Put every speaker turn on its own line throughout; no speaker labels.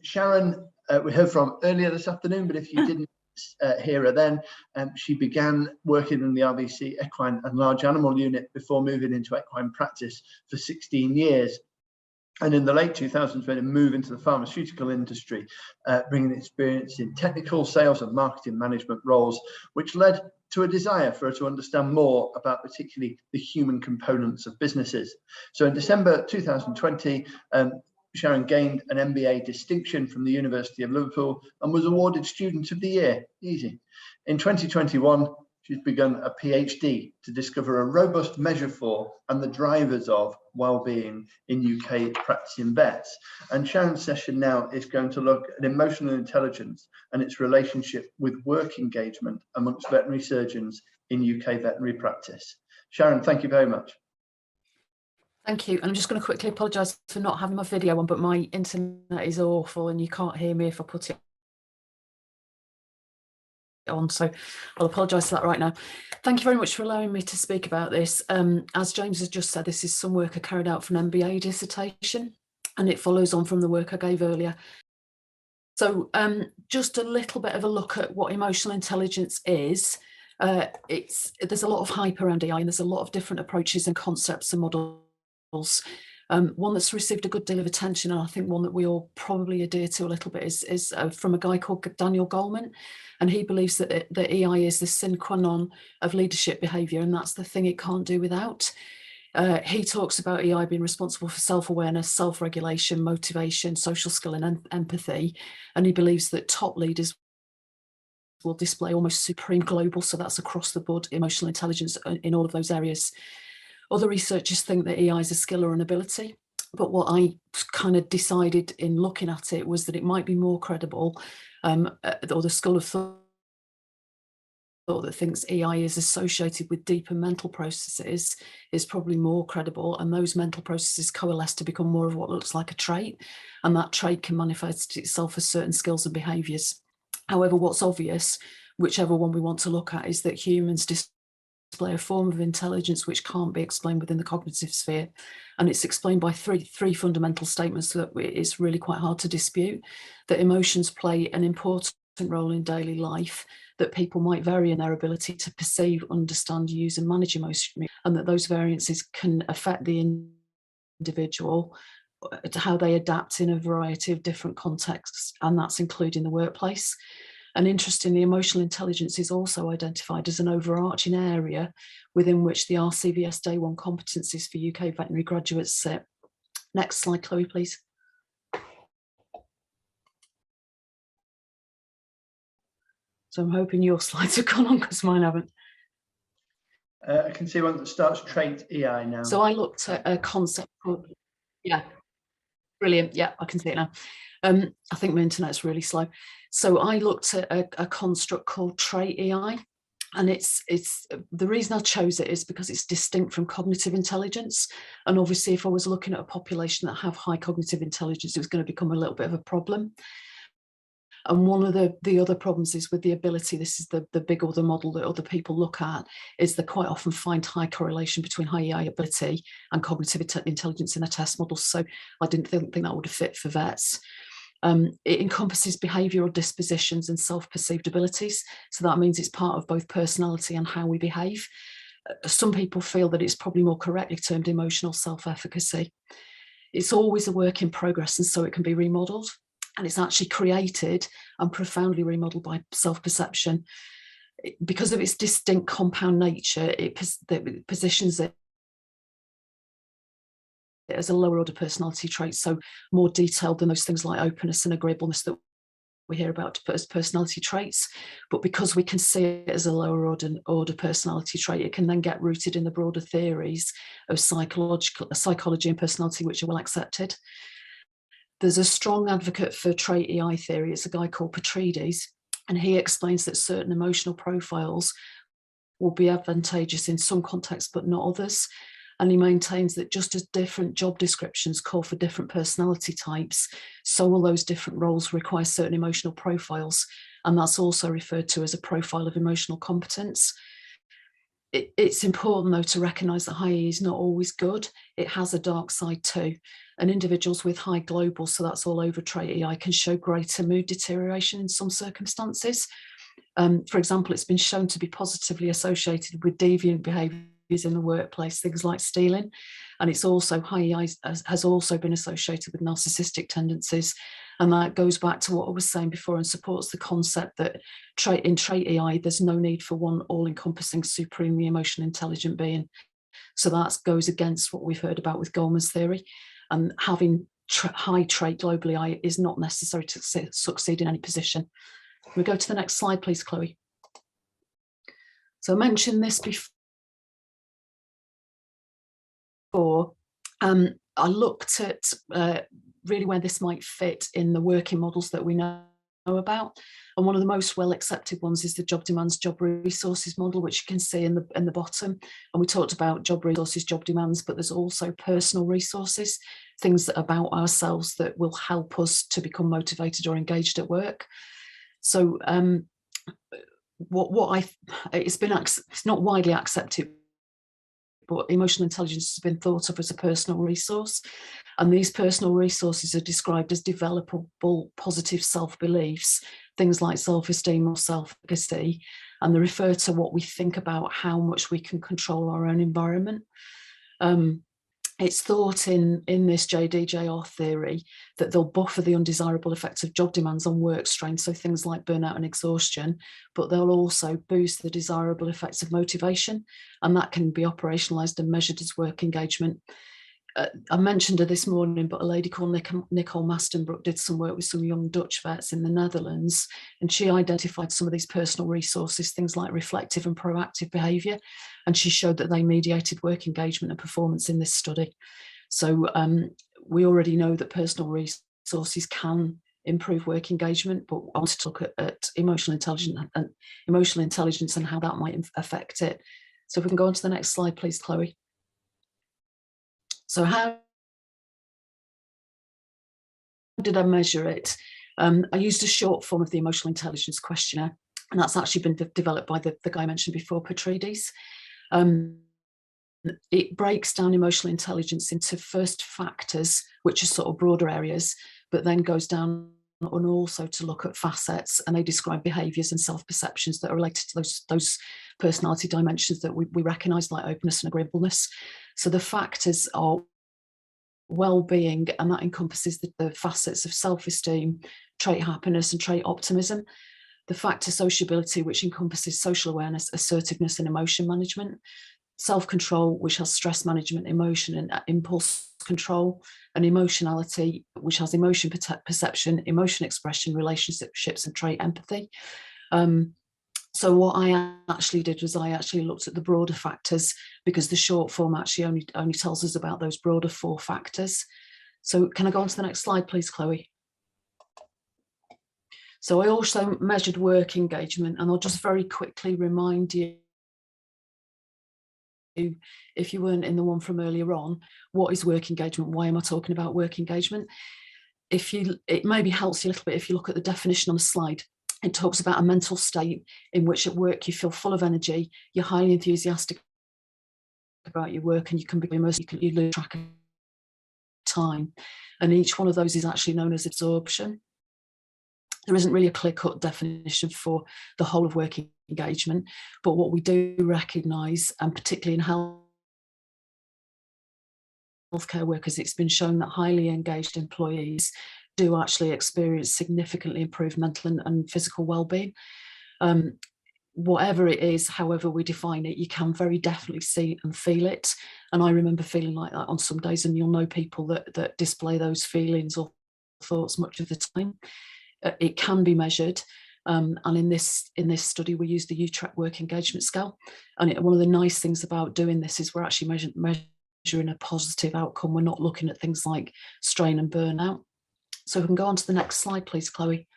Sharon, we heard from earlier this afternoon, but if you didn't hear her then, she began working in the RVC equine and large animal unit before moving into equine practice for 16 years. And in the late 2000s, made a move into the pharmaceutical industry, bringing experience in technical sales and marketing management roles, which led to a desire for her to understand more about particularly the human components of businesses. So in December 2020, Sharon gained an MBA distinction from the University of Liverpool and was awarded Student of the Year. Easy. In 2021, she's begun a PhD to discover a robust measure for and the drivers of well-being in UK practicing vets. And Sharon's session now is going to look at emotional intelligence and its relationship with work engagement amongst veterinary surgeons in UK veterinary practice. Sharon, thank you very much.
Thank you. And I'm just going to quickly apologise for not having my video on, but my internet is awful and you can't hear me if I put it on, so I'll apologise for that right now. Thank you very much for allowing me to speak about this. As James has just said, this is some work I carried out for an MBA dissertation, and it follows on from the work I gave earlier. So just a little bit of a look at what emotional intelligence is. There's a lot of hype around AI, and there's a lot of different approaches and concepts and models. One that's received a good deal of attention, and I think one that we all probably adhere to a little bit, is from a guy called Daniel Goleman, and he believes that EI is the sine qua non of leadership behaviour, and that's the thing it can't do without. He talks about EI being responsible for self-awareness, self-regulation, motivation, social skill and empathy, and he believes that top leaders will display almost supreme global, so that's across the board, emotional intelligence in all of those areas. Other researchers think that EI is a skill or an ability, but what I kind of decided in looking at it was that it might be more credible, or the school of thought that thinks EI is associated with deeper mental processes is probably more credible, and those mental processes coalesce to become more of what looks like a trait, and that trait can manifest itself as certain skills and behaviours. However, what's obvious, whichever one we want to look at, is that humans display a form of intelligence which can't be explained within the cognitive sphere, and it's explained by three fundamental statements that it's really quite hard to dispute: that emotions play an important role in daily life, that people might vary in their ability to perceive, understand, use and manage emotion, and that those variances can affect the individual to how they adapt in a variety of different contexts, and that's including the workplace. And interestingly, emotional intelligence is also identified as an overarching area within which the RCVS Day 1 competencies for UK veterinary graduates sit. Next slide, Chloe, please. So I'm hoping your slides have gone on because mine haven't.
I can see one that starts trait EI now.
So I looked at a concept called, yeah, brilliant. Yeah, I can see it now. I think my internet's really slow. So I looked at a construct called trait EI, and it's the reason I chose it is because it's distinct from cognitive intelligence. And obviously, if I was looking at a population that have high cognitive intelligence, it was going to become a little bit of a problem. And one of the other problems is with the ability, this is the big other model that other people look at, is they quite often find high correlation between high EI ability and cognitive intelligence in a test model. So I didn't think that would have fit for vets. It encompasses behavioural dispositions and self-perceived abilities. So that means it's part of both personality and how we behave. Some people feel that it's probably more correctly termed emotional self-efficacy. It's always a work in progress, and so it can be remodelled. And it's actually created and profoundly remodeled by self-perception. Because of its distinct compound nature, it positions it as a lower order personality trait, so more detailed than those things like openness and agreeableness that we hear about as personality traits. But because we can see it as a lower order personality trait, it can then get rooted in the broader theories of psychology and personality, which are well accepted. There's a strong advocate for trait EI theory. It's a guy called Petrides, and he explains that certain emotional profiles will be advantageous in some contexts, but not others. And he maintains that just as different job descriptions call for different personality types, so will those different roles require certain emotional profiles. And that's also referred to as a profile of emotional competence. It's important, though, to recognise that high E is not always good. It has a dark side too. And individuals with high global, so that's all over trait EI, can show greater mood deterioration in some circumstances. For example, it's been shown to be positively associated with deviant behaviours in the workplace, things like stealing. And it's also, high EI has also been associated with narcissistic tendencies. And that goes back to what I was saying before and supports the concept that in trait EI, there's no need for one all-encompassing, supremely emotionally intelligent being. So that goes against what we've heard about with Goleman's theory. And having high trait global EI is not necessary to succeed in any position. Can we go to the next slide, please, Chloe? So I mentioned this before. I looked at really where this might fit in the working models that we know about. And one of the most well accepted ones is the job demands, job resources model, which you can see in the bottom. And we talked about job resources, job demands, but there's also personal resources, things about ourselves that will help us to become motivated or engaged at work. So it's not widely accepted, but emotional intelligence has been thought of as a personal resource. And these personal resources are described as developable positive self-beliefs, things like self-esteem or self-efficacy, and they refer to what we think about how much we can control our own environment. It's thought in this JDJR theory that they'll buffer the undesirable effects of job demands on work strain, so things like burnout and exhaustion, but they'll also boost the desirable effects of motivation, and that can be operationalized and measured as work engagement. I mentioned her this morning, but a lady called Nicole Mastenbroek did some work with some young Dutch vets in the Netherlands, and she identified some of these personal resources, things like reflective and proactive behaviour, and she showed that they mediated work engagement and performance in this study. So we already know that personal resources can improve work engagement, but I wanted to look at emotional intelligence and how that might affect it. So if we can go on to the next slide, please, Chloe. So how did I measure it? I used a short form of the emotional intelligence questionnaire, and that's actually been developed by the guy I mentioned before, Petrides. It breaks down emotional intelligence into first factors, which are sort of broader areas, but then goes down and also to look at facets, and they describe behaviours and self-perceptions that are related to those personality dimensions that we recognise, like openness and agreeableness. So the factors are well-being, and that encompasses the facets of self-esteem, trait happiness and trait optimism. The factor sociability, which encompasses social awareness, assertiveness and emotion management. Self-control, which has stress management, emotion and impulse control. And emotionality, which has emotion perception, emotion expression, relationships and trait empathy. So what I actually did was I actually looked at the broader factors, because the short form actually only tells us about those broader 4 factors. So can I go on to the next slide, please, Chloe? So I also measured work engagement, and I'll just very quickly remind you, if you weren't in the one from earlier on, what is work engagement? Why am I talking about work engagement? It maybe helps you a little bit if you look at the definition on the slide. It talks about a mental state in which at work you feel full of energy, you're highly enthusiastic about your work, and you can be immersed, you lose track of time. And each one of those is actually known as absorption. There isn't really a clear-cut definition for the whole of work engagement, but what we do recognise, and particularly in healthcare workers, it's been shown that highly engaged employees do actually experience significantly improved mental and physical well-being. Whatever it is, however we define it, you can very definitely see and feel it. And I remember feeling like that on some days, and you'll know people that display those feelings or thoughts much of the time. It can be measured. And in this study, we used the Utrecht work engagement scale. And one of the nice things about doing this is we're actually measuring a positive outcome. We're not looking at things like strain and burnout. So we can go on to the next slide, please, Chloe.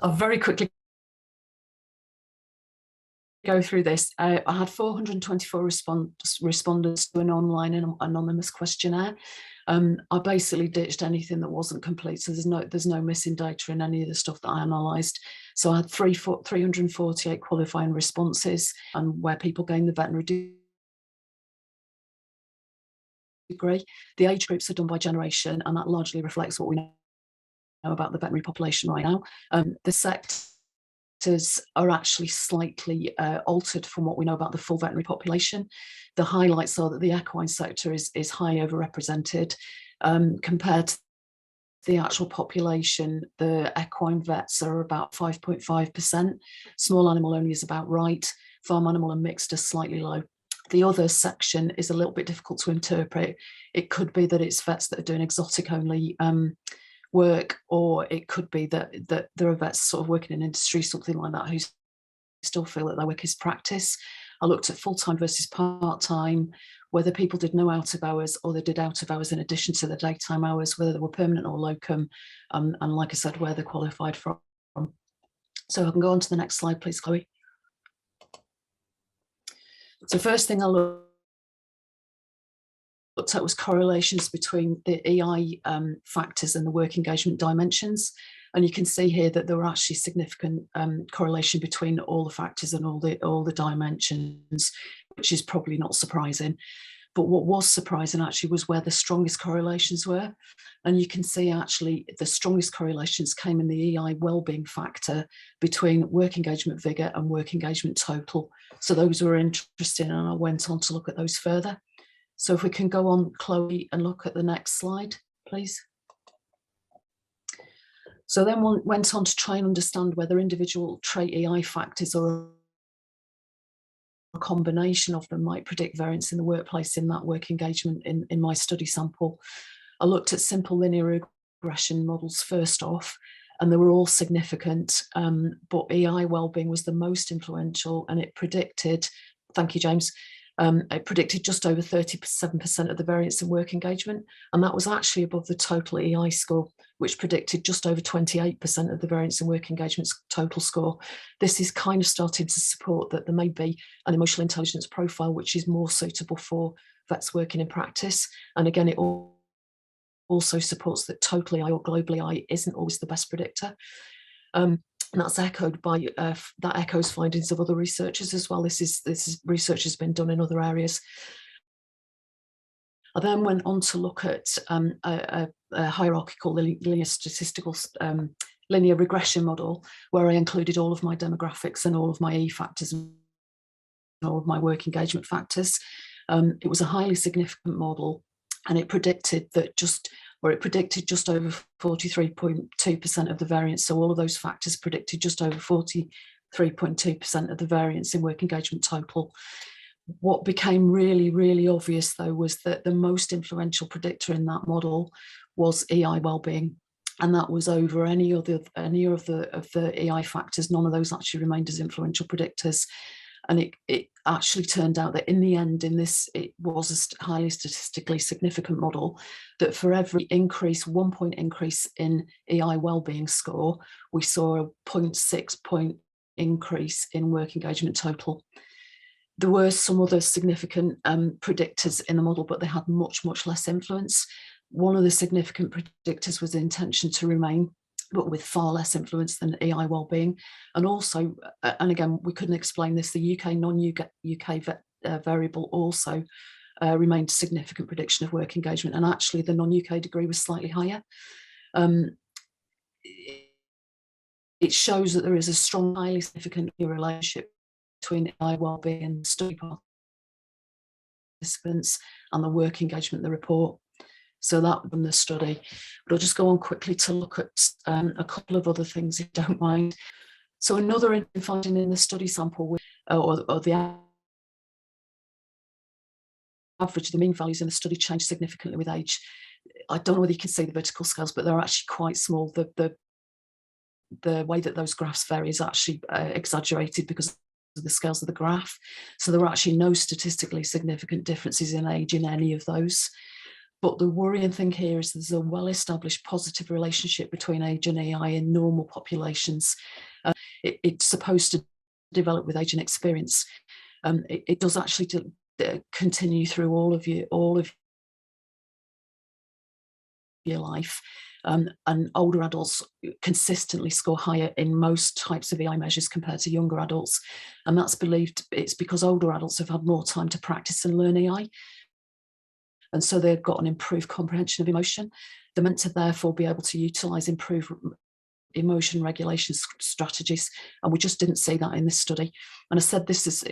I'll very quickly go through this. I had 424 respondents to an online and anonymous questionnaire. I basically ditched anything that wasn't complete, so there's no missing data in any of the stuff that I analysed. So I had 348 qualifying responses, and where people gained the veterinary degree. The age groups are done by generation, and that largely reflects what we know about the veterinary population right now. The sectors are actually slightly altered from what we know about the full veterinary population. The highlights are that the equine sector is highly overrepresented compared to the actual population. The equine vets are about 5.5%. Small animal only is about right. Farm animal and mixed are slightly low. The other section is a little bit difficult to interpret. It could be that it's vets that are doing exotic only work, or it could be that there are vets sort of working in industry, something like that, who still feel that their work is practice. I looked at full-time versus part-time, whether people did no out of hours or they did out of hours in addition to the daytime hours, whether they were permanent or locum, and like I said, where they're qualified from. So I can go on to the next slide, please, Chloe. So first thing I looked at was correlations between the EI factors and the work engagement dimensions. And you can see here that there were actually significant correlation between all the factors and all the dimensions, which is probably not surprising. But what was surprising actually was where the strongest correlations were. And you can see actually the strongest correlations came in the EI wellbeing factor between work engagement vigour and work engagement total. So those were interesting, and I went on to look at those further. So if we can go on, Chloe, and look at the next slide, please. So then one went on to try and understand whether individual trait EI factors or a combination of them might predict variance in the workplace in that work engagement in my study sample. I looked at simple linear regression models first off, and they were all significant, but EI wellbeing was the most influential, and it predicted, thank you, James, it predicted just over 37% of the variance in work engagement, and that was actually above the total EI score, which predicted just over 28% of the variance in work engagement's total score. This is kind of starting to support that there may be an emotional intelligence profile which is more suitable for vets working in practice. And again, it also supports that total EI or global EI isn't always the best predictor. And that's echoed by that echoes findings of other researchers as well. This research has been done in other areas. I then went on to look at a hierarchical linear statistical linear regression model, where I included all of my demographics and all of my E factors and all of my work engagement factors. It was a highly significant model, and it predicted that just over 43.2% of the variance. So all of those factors predicted just over 43.2% of the variance in work engagement total. What became really, really obvious, though, was that the most influential predictor in that model was EI wellbeing, and that was over any of the EI factors. None of those actually remained as influential predictors. And it actually turned out that in the end, it was a highly statistically significant model, that for every 1 point increase in EI wellbeing score, we saw a 0.6 point increase in work engagement total. There were some other significant predictors in the model, but they had much, much less influence. One of the significant predictors was the intention to remain, but with far less influence than EI wellbeing. And also, and again, we couldn't explain this, the UK non-UK variable also remained a significant prediction of work engagement. And actually, the non-UK degree was slightly higher. It shows that there is a strong, highly significant relationship between EI wellbeing and study participants and the work engagement, the report. So that from the study. But I'll just go on quickly to look at a couple of other things, if you don't mind. So another finding in the study sample, or the average, the mean values in the study changed significantly with age. I don't know whether you can see the vertical scales, but they're actually quite small. The way that those graphs vary is actually exaggerated because of the scales of the graph. So there were actually no statistically significant differences in age in any of those. But the worrying thing here is there's a well-established positive relationship between age and EI in normal populations. It's supposed to develop with age and experience. It does actually continue through all of your life. And older adults consistently score higher in most types of EI measures compared to younger adults. And that's believed it's because older adults have had more time to practice and learn EI. And so they've got an improved comprehension of emotion. They're meant to therefore be able to utilize improved emotion regulation strategies. And we just didn't see that in this study. And I said this is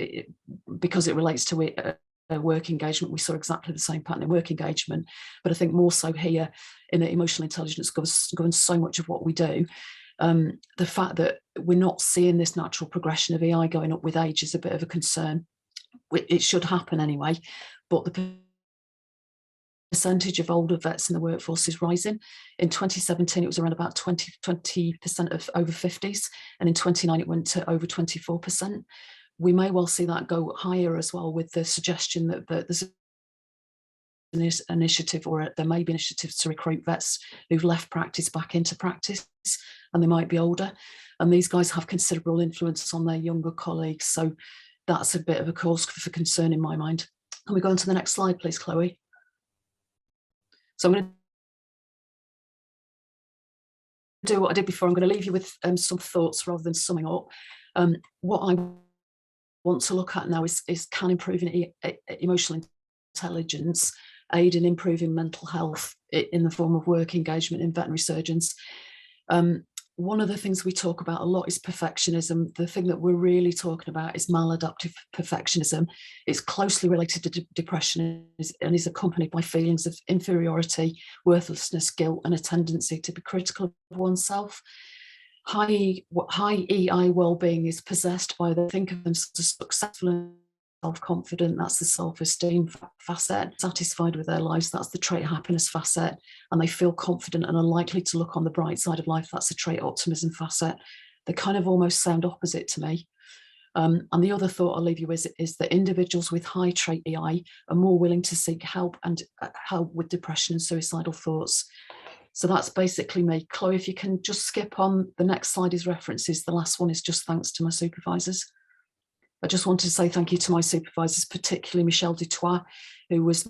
because it relates to work engagement. We saw exactly the same pattern in work engagement, but I think more so here in that emotional intelligence governs so much of what we do. The fact that we're not seeing this natural progression of EI going up with age is a bit of a concern. It should happen anyway, but the percentage of older vets in the workforce is rising. In 2017, it was around about 20% of over 50s, and in 2019 it went to over 24%. We may well see that go higher as well, with the suggestion that there's an initiative, or there may be initiatives to recruit vets who've left practice back into practice, and they might be older. And these guys have considerable influence on their younger colleagues. So that's a bit of a cause for concern in my mind. Can we go on to the next slide, please, Chloe? So I'm going to do what I did before. I'm going to leave you with some thoughts rather than summing up. What I want to look at now is can improving emotional intelligence aid in improving mental health in the form of work engagement in veterinary surgeons. One of the things we talk about a lot is perfectionism. The thing that we're really talking about is maladaptive perfectionism. It's closely related to depression and is accompanied by feelings of inferiority, worthlessness, guilt, and a tendency to be critical of oneself. High EI well-being is possessed by the think of themselves as successful and self-confident. That's the self-esteem facet. Satisfied with their lives, that's the trait happiness facet. And they feel confident and are likely to look on the bright side of life. That's the trait optimism facet. They kind of almost sound opposite to me. And the other thought I'll leave you is that individuals with high trait EI are more willing to seek help and help with depression and suicidal thoughts. So that's basically me. Chloe, if you can just skip on, the next slide is references. The last one is just thanks to my supervisors. I just want to say thank you to my supervisors, particularly Michelle Dutoit, who was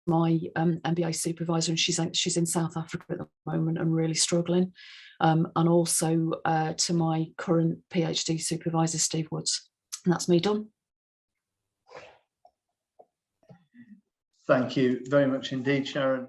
my MBA supervisor, and she's in South Africa at the moment and really struggling. And also to my current PhD supervisor, Steve Woods. And that's me done.
Thank you very much indeed, Sharon.